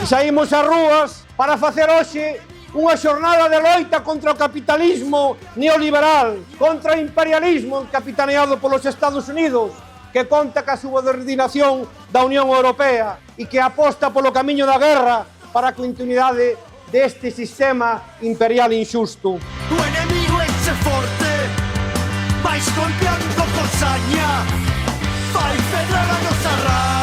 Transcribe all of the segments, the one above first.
saímos ás rúas para facer hoxe unha xornada de loita contra o capitalismo neoliberal, contra o imperialismo capitaneado polos Estados Unidos, que conta ca subordinación da Unión Europea e que aposta polo camiño da guerra para a continuidade deste sistema imperial injusto. O enemigo é forte, vais golpeando con saña, vai pedrar a nosa raiva.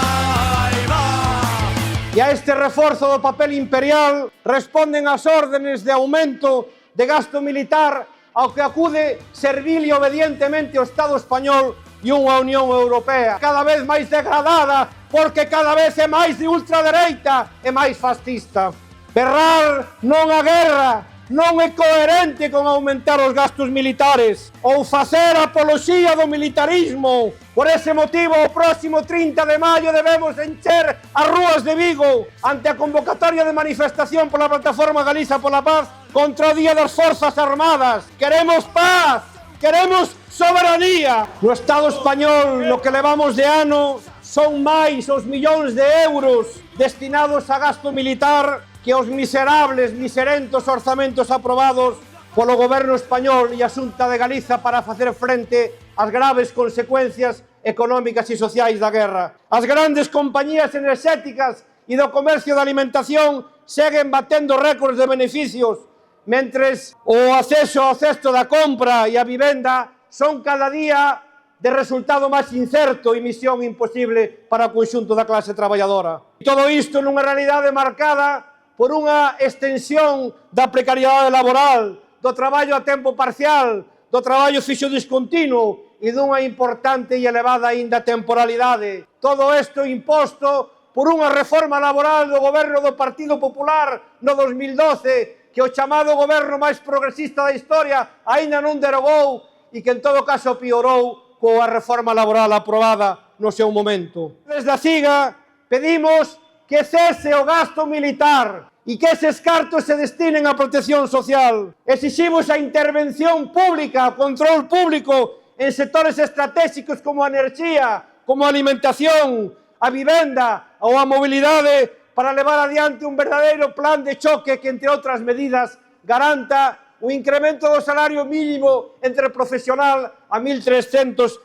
E a este reforzo do papel imperial responden as órdenes de aumento de gasto militar ao que acude servil e obedientemente o Estado español e unha Unión Europea cada vez máis degradada porque cada vez é máis de ultradereita e máis fascista. Berrar non a guerra non é coherente con aumentar os gastos militares ou facer apoloxía do militarismo. Por ese motivo, o próximo 30 de maio debemos encher as rúas de Vigo ante a convocatoria de manifestación pola Plataforma Galiza pola Paz contra o Día das Forzas Armadas. Queremos paz, queremos soberanía. No Estado español, no que levamos de ano, son máis os millóns de euros destinados a gasto militar que os miserables, miserentos orzamentos aprobados polo goberno español e a Xunta de Galiza para facer frente ás graves consecuencias económicas e sociais da guerra. As grandes compañías enerxéticas e do comercio de alimentación seguen batendo récords de beneficios, mentres o acceso ao cesto da compra e a vivenda son cada día de resultado máis incerto e misión imposible para o conxunto da clase traballadora. Todo isto nunha realidade marcada por unha extensión da precariedade laboral, do traballo a tempo parcial, do traballo fixo discontinuo e dunha importante e elevada aínda temporalidade. Todo isto imposto por unha reforma laboral do goberno do Partido Popular no 2012 que o chamado goberno máis progresista da historia aínda non derogou e que en todo caso piorou coa reforma laboral aprobada no seu momento. Desde a CIGA pedimos que cese o gasto militar e que eses cartos se destinen á protección social. Exiximos a intervención pública, o control público en sectores estratégicos como a enerxía, como a alimentación, a vivenda ou a mobilidade para levar adiante un verdadeiro plan de choque que, entre outras medidas, garanta o incremento do salario mínimo entre profesional a 1.374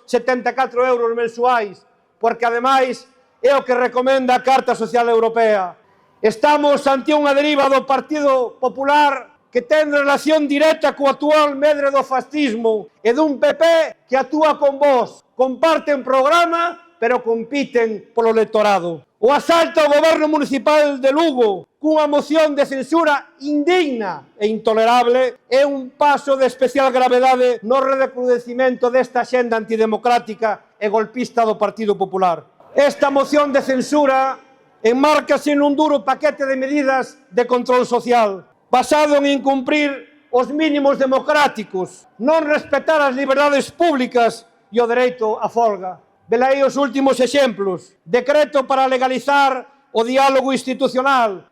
euros mensuais, porque, ademais, é o que recomenda a Carta Social Europea. Estamos ante unha deriva do Partido Popular que ten relación directa co actual medre do fascismo e dun PP que actúa con vos. Comparten programa, pero compiten polo electorado. O asalto ao goberno municipal de Lugo cunha moción de censura indigna e intolerable é un paso de especial gravedade no recrudecimento desta xenda antidemocrática e golpista do Partido Popular. Esta moción de censura enmárcase nun duro paquete de medidas de control social, basado en incumprir os mínimos democráticos, non respetar as liberdades públicas e o dereito a folga. Velaí os últimos exemplos. Decreto para legalizar o diálogo institucional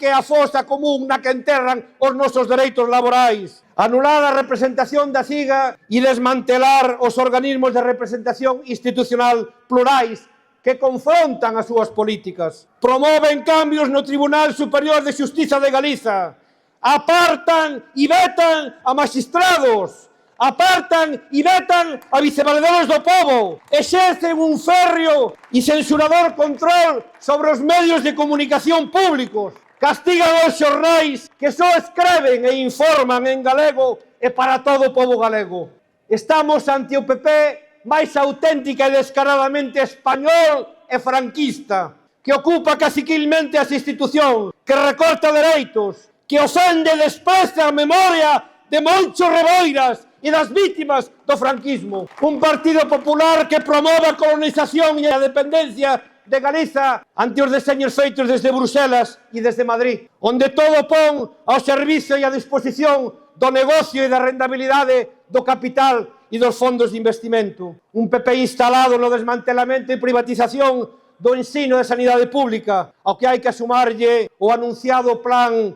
que é a fosa común na que enterran os nosos dereitos laborais. Anular a representación da CIGA e desmantelar os organismos de representación institucional plurais que confrontan as súas políticas. Promoven cambios no Tribunal Superior de Xustiza de Galiza. Apartan e vetan a magistrados. Apartan e vetan a vicevaledores do povo. Exercen un férreo e censurador control sobre os medios de comunicación públicos. Castigan os xornais que só escreven e informan en galego e para todo o povo galego. Estamos ante o PP máis auténtica e descaradamente español e franquista, que ocupa caciquilmente as institucións, que recorta dereitos, que ofende e despreza a memoria de Moncho Reboiras e das vítimas do franquismo. Un Partido Popular que promove a colonización e a dependencia de Galiza ante os deseños feitos desde Bruselas e desde Madrid, onde todo pon ao servicio e a disposición do negocio e da rentabilidade do capital e dos fondos de investimento. Un PP instalado no desmantelamento e privatización do ensino de sanidade pública, ao que hai que asumarlle o anunciado plan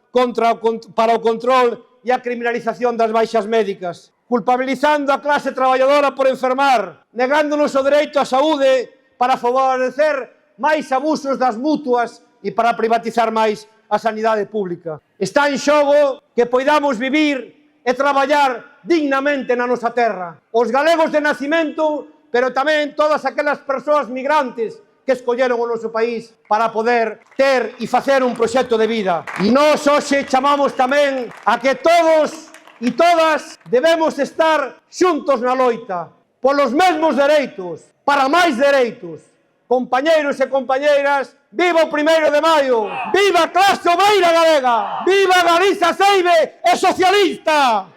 para o control e a criminalización das baixas médicas, culpabilizando a clase traballadora por enfermar, negándonos o dereito á saúde para favorecer máis abusos das mutuas e para privatizar máis a sanidade pública. Está en xogo que poidamos vivir e traballar dignamente na nosa terra. Os galegos de nacimento, pero tamén todas aquelas persoas migrantes que escolleron o noso país para poder ter e facer un proxecto de vida. E nós hoxe chamamos tamén a que todos e todas debemos estar xuntos na loita polos mesmos dereitos, para máis dereitos. Compañeiros e compañeiras, viva o 1º de maio, viva a clase obreira galega, viva Galiza Seibe e socialista!